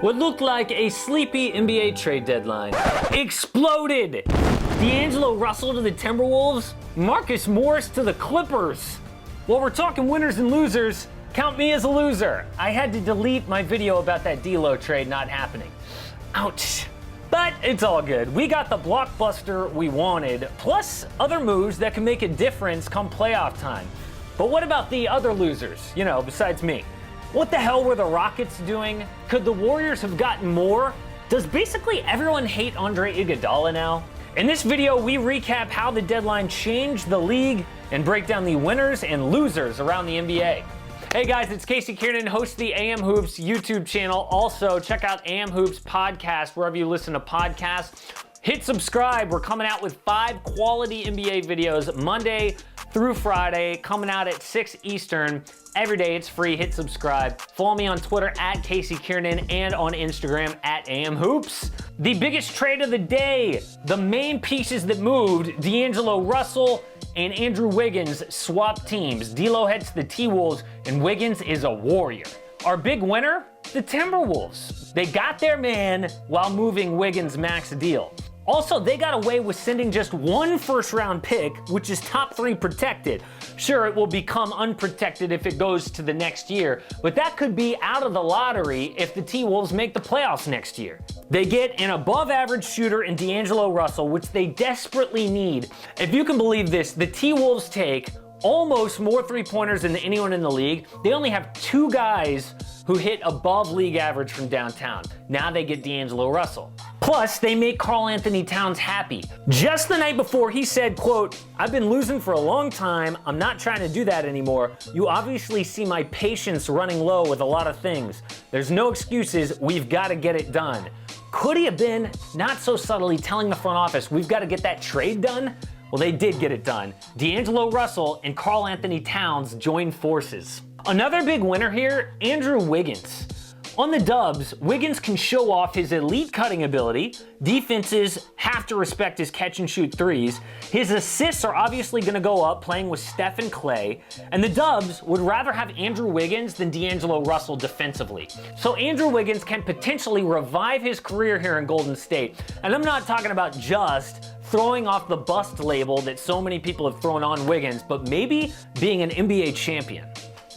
What looked like a sleepy NBA trade deadline exploded. D'Angelo Russell to the Timberwolves, Marcus Morris to the Clippers. While we're talking winners and losers, count me as a loser. I had to delete my video about that D'Lo trade not happening. Ouch. But it's all good. We got the blockbuster we wanted, plus other moves that can make a difference come playoff time. But what about the other losers, besides me? What the hell were the Rockets doing? Could the Warriors have gotten more? Does basically everyone hate Andre Iguodala now? In this video, we recap how the deadline changed the league and break down the winners and losers around the NBA. Hey guys, it's Casey Kiernan, host of the AM Hoops YouTube channel. Also, check out AM Hoops podcast wherever you listen to podcasts. Hit subscribe. We're coming out with 5 quality NBA videos Monday through Friday, coming out at 6 Eastern. Every day it's free. Hit subscribe. Follow me on Twitter at Casey Kiernan and on Instagram at AM Hoops. The biggest trade of the day, the main pieces that moved, D'Angelo Russell and Andrew Wiggins swapped teams. D'Lo heads to the T-Wolves and Wiggins is a Warrior. Our big winner, the Timberwolves. They got their man while moving Wiggins' max deal. Also, they got away with sending just 1 first-round pick, which is top 3 protected. Sure, it will become unprotected if it goes to the next year, but that could be out of the lottery if the T-Wolves make the playoffs next year. They get an above-average shooter in D'Angelo Russell, which they desperately need. If you can believe this, the T-Wolves take almost more three-pointers than anyone in the league. They only have 2 guys who hit above league average from downtown. Now they get D'Angelo Russell. Plus, they make Karl-Anthony Towns happy. Just the night before, he said, quote, "I've been losing for a long time. I'm not trying to do that anymore. You obviously see my patience running low with a lot of things. There's no excuses. We've got to get it done." Could he have been not so subtly telling the front office, we've got to get that trade done? Well, they did get it done. D'Angelo Russell and Karl-Anthony Towns joined forces. Another big winner here, Andrew Wiggins. On the Dubs, Wiggins can show off his elite cutting ability. Defenses have to respect his catch and shoot threes. His assists are obviously going to go up playing with Steph and Clay. And the Dubs would rather have Andrew Wiggins than D'Angelo Russell defensively. So Andrew Wiggins can potentially revive his career here in Golden State. And I'm not talking about just throwing off the bust label that so many people have thrown on Wiggins, but maybe being an NBA champion.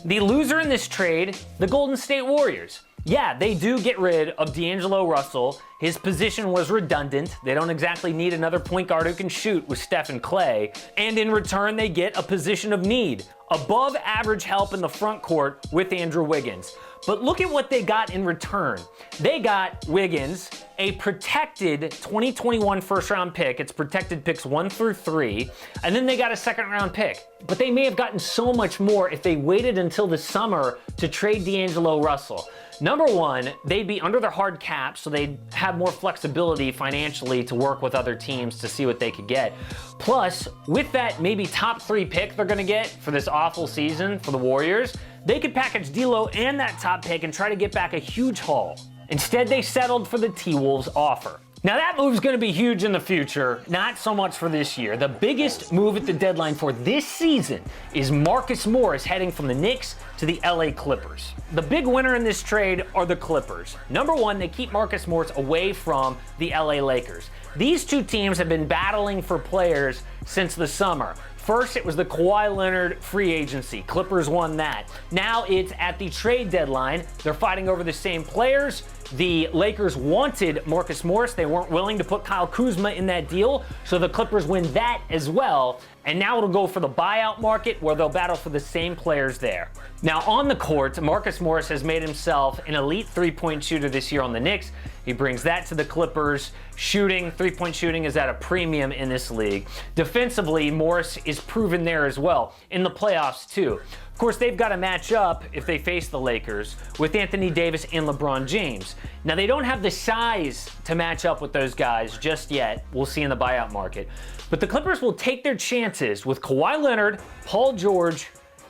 The loser in this trade, the Golden State Warriors. Yeah, they do get rid of D'Angelo Russell. His position was redundant. They don't exactly need another point guard who can shoot with Steph and Clay. And in return, they get a position of need. Above average help in the front court with Andrew Wiggins. But look at what they got in return. They got Wiggins, a protected 2021 first-round pick. It's protected picks 1 through 3. And then they got a second-round pick. But they may have gotten so much more if they waited until the summer to trade D'Angelo Russell. Number one, they'd be under their hard cap, so they'd have more flexibility financially to work with other teams to see what they could get. Plus, with that maybe top 3 pick they're gonna get for this awful season for the Warriors, they could package D'Lo and that top pick and try to get back a huge haul. Instead, they settled for the T-Wolves offer. Now that move's gonna be huge in the future, not so much for this year. The biggest move at the deadline for this season is Marcus Morris heading from the Knicks to the LA Clippers. The big winner in this trade are the Clippers. Number one, they keep Marcus Morris away from the LA Lakers. These 2 teams have been battling for players since the summer. First, it was the Kawhi Leonard free agency. Clippers won that. Now it's at the trade deadline. They're fighting over the same players. The Lakers wanted Marcus Morris. They weren't willing to put Kyle Kuzma in that deal, so the Clippers win that as well. And now it'll go for the buyout market where they'll battle for the same players there. Now on the court, Marcus Morris has made himself an elite 3-point shooter this year on the Knicks. He brings that to the Clippers. Shooting, 3-point shooting is at a premium in this league. Defensively, Morris is proven there as well, in the playoffs too. Of course, they've got to match up if they face the Lakers with Anthony Davis and LeBron James. Now, they don't have the size to match up with those guys just yet. We'll see in the buyout market. But the Clippers will take their chances with Kawhi Leonard, Paul George,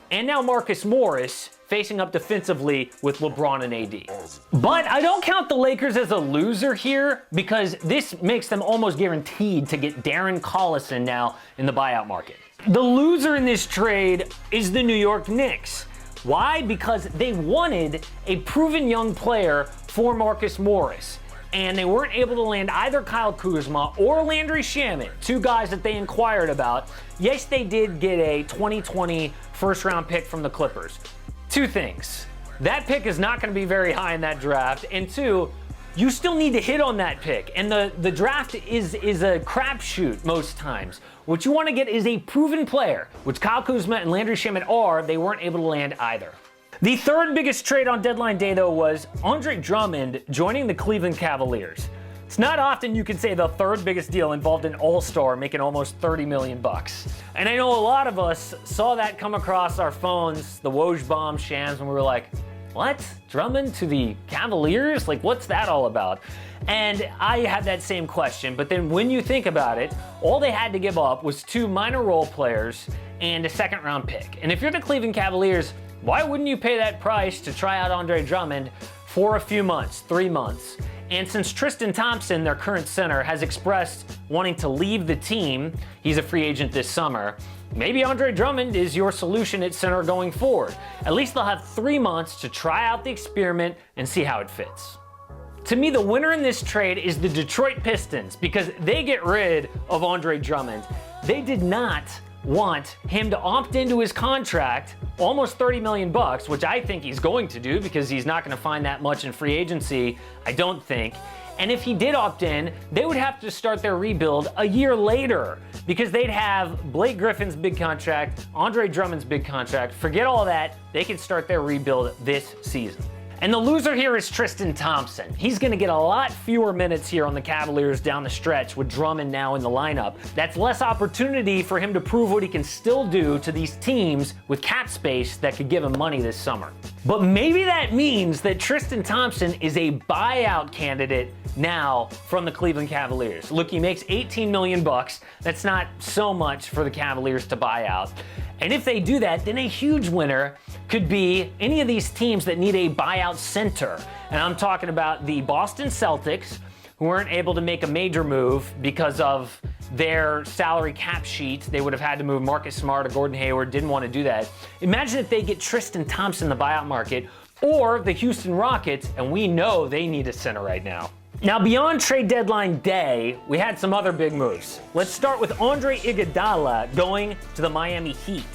and now Marcus Morris facing up defensively with LeBron and AD. But I don't count the Lakers as a loser here because this makes them almost guaranteed to get Darren Collison now in the buyout market. The loser in this trade is the New York Knicks. Why? Because they wanted a proven young player for Marcus Morris. And they weren't able to land either Kyle Kuzma or Landry Shamet, two guys that they inquired about. Yes, they did get a 2020 first-round pick from the Clippers. Two things. That pick is not going to be very high in that draft. And two, you still need to hit on that pick. And the draft is a crapshoot most times. What you want to get is a proven player, which Kyle Kuzma and Landry Shamet are. They weren't able to land either. The third biggest trade on deadline day, though, was Andre Drummond joining the Cleveland Cavaliers. It's not often you can say the third biggest deal involved an all-star making almost $30 million. And I know a lot of us saw that come across our phones, the Woj bomb shams, and we were like, what? Drummond to the Cavaliers? Like, what's that all about? And I had that same question, but then when you think about it, all they had to give up was 2 minor role players and a second-round pick. And if you're the Cleveland Cavaliers, why wouldn't you pay that price to try out Andre Drummond for a few months, 3 months? And since Tristan Thompson, their current center, has expressed wanting to leave the team, he's a free agent this summer, maybe Andre Drummond is your solution at center going forward. At least they'll have 3 months to try out the experiment and see how it fits. To me, the winner in this trade is the Detroit Pistons because they get rid of Andre Drummond. They did not want him to opt into his contract, almost $30 million, which I think he's going to do because he's not going to find that much in free agency, I don't think. And if he did opt in, they would have to start their rebuild a year later because they'd have Blake Griffin's big contract, Andre Drummond's big contract. Forget all that. They can start their rebuild this season. And the loser here is Tristan Thompson. He's going to get a lot fewer minutes here on the Cavaliers down the stretch with Drummond now in the lineup. That's less opportunity for him to prove what he can still do to these teams with cap space that could give him money this summer. But maybe that means that Tristan Thompson is a buyout candidate now from the Cleveland Cavaliers. Look, he makes $18 million. That's not so much for the Cavaliers to buy out. And if they do that, then a huge winner could be any of these teams that need a buyout center. And I'm talking about the Boston Celtics, who weren't able to make a major move because of their salary cap sheet. They would have had to move Marcus Smart or Gordon Hayward, didn't want to do that. Imagine if they get Tristan Thompson in the buyout market, or the Houston Rockets, and we know they need a center right now. Now, beyond trade deadline day, we had some other big moves. Let's start with Andre Iguodala going to the Miami Heat.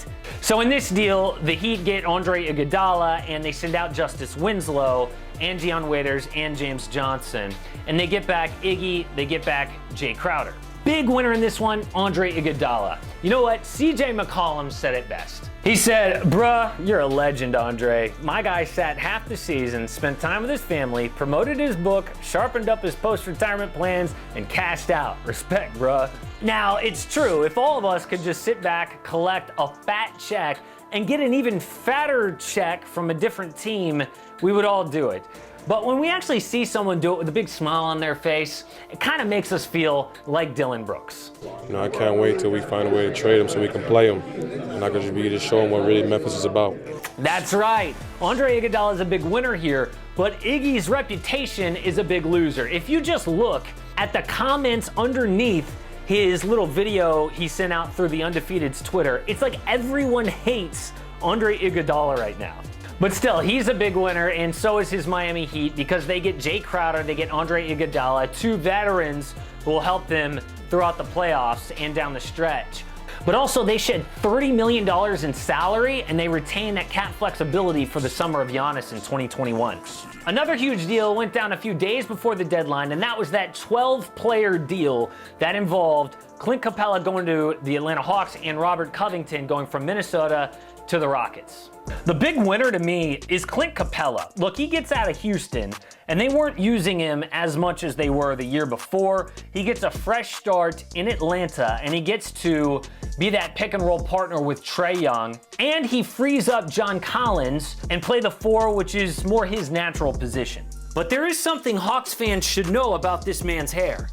So in this deal, the Heat get Andre Iguodala, and they send out Justice Winslow, and Dion Waiters, and James Johnson. And they get back Iggy, they get back Jay Crowder. Big winner in this one, Andre Iguodala. You know what? CJ McCollum said it best. He said, bruh, you're a legend, Andre. My guy sat half the season, spent time with his family, promoted his book, sharpened up his post-retirement plans, and cashed out. Respect, bruh. Now, it's true. If all of us could just sit back, collect a fat check, and get an even fatter check from a different team, we would all do it. But when we actually see someone do it with a big smile on their face, it kind of makes us feel like Dillon Brooks. You know, I can't wait till we find a way to trade him so we can play him. And I can just be to show him what really Memphis is about. That's right. Andre Iguodala is a big winner here, but Iggy's reputation is a big loser. If you just look at the comments underneath his little video he sent out through the Undefeated's Twitter, it's like everyone hates Andre Iguodala right now. But still, he's a big winner, and so is his Miami Heat because they get Jay Crowder, they get Andre Iguodala, 2 veterans who will help them throughout the playoffs and down the stretch. But also, they shed $30 million in salary, and they retain that cap flexibility for the summer of Giannis in 2021. Another huge deal went down a few days before the deadline, and that was that 12-player deal that involved Clint Capela going to the Atlanta Hawks and Robert Covington going from Minnesota to the Rockets. The big winner to me is Clint Capela. Look, he gets out of Houston, and they weren't using him as much as they were the year before. He gets a fresh start in Atlanta, and he gets to be that pick-and-roll partner with Trae Young, and he frees up John Collins and play the 4, which is more his natural position. But there is something Hawks fans should know about this man's hair.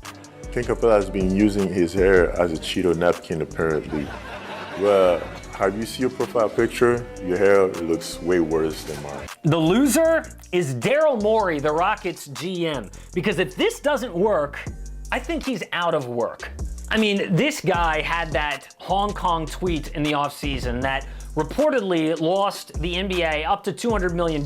Clint Capela has been using his hair as a Cheeto napkin, apparently. Well, how you see your profile picture, your hair looks way worse than mine. The loser is Daryl Morey, the Rockets GM, because if this doesn't work, I think he's out of work. I mean, this guy had that Hong Kong tweet in the offseason that reportedly lost the NBA up to $200 million.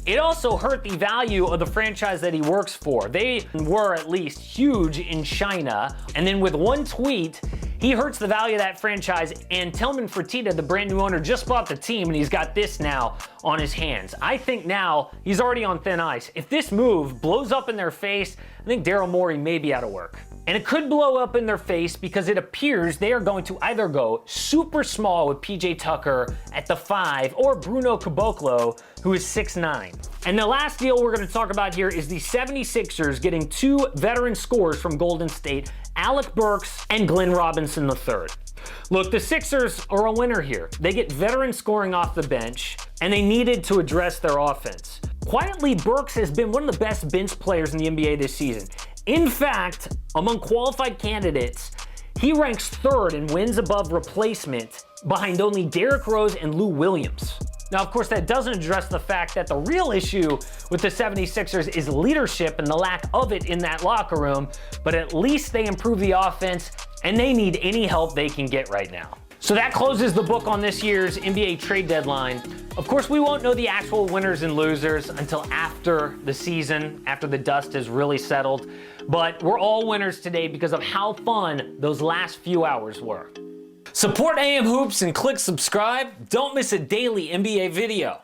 It also hurt the value of the franchise that he works for. They were at least huge in China. And then with one tweet, he hurts the value of that franchise, and Tillman Fertitta, the brand new owner, just bought the team, and he's got this now on his hands. I think now he's already on thin ice. If this move blows up in their face, I think Daryl Morey may be out of work. And it could blow up in their face because it appears they are going to either go super small with PJ Tucker at the 5 or Bruno Caboclo, who is 6'9". And the last deal we're going to talk about here is the 76ers getting 2 veteran scorers from Golden State, Alec Burks and Glenn Robinson III. Look, the Sixers are a winner here. They get veteran scoring off the bench, and they needed to address their offense. Quietly, Burks has been one of the best bench players in the NBA this season. In fact, among qualified candidates, he ranks 3rd in wins above replacement behind only Derrick Rose and Lou Williams. Now, of course, that doesn't address the fact that the real issue with the 76ers is leadership and the lack of it in that locker room, but at least they improve the offense, and they need any help they can get right now. So that closes the book on this year's NBA trade deadline. Of course, we won't know the actual winners and losers until after the season, after the dust has really settled, but we're all winners today because of how fun those last few hours were. Support AM Hoops and click subscribe. Don't miss a daily NBA video.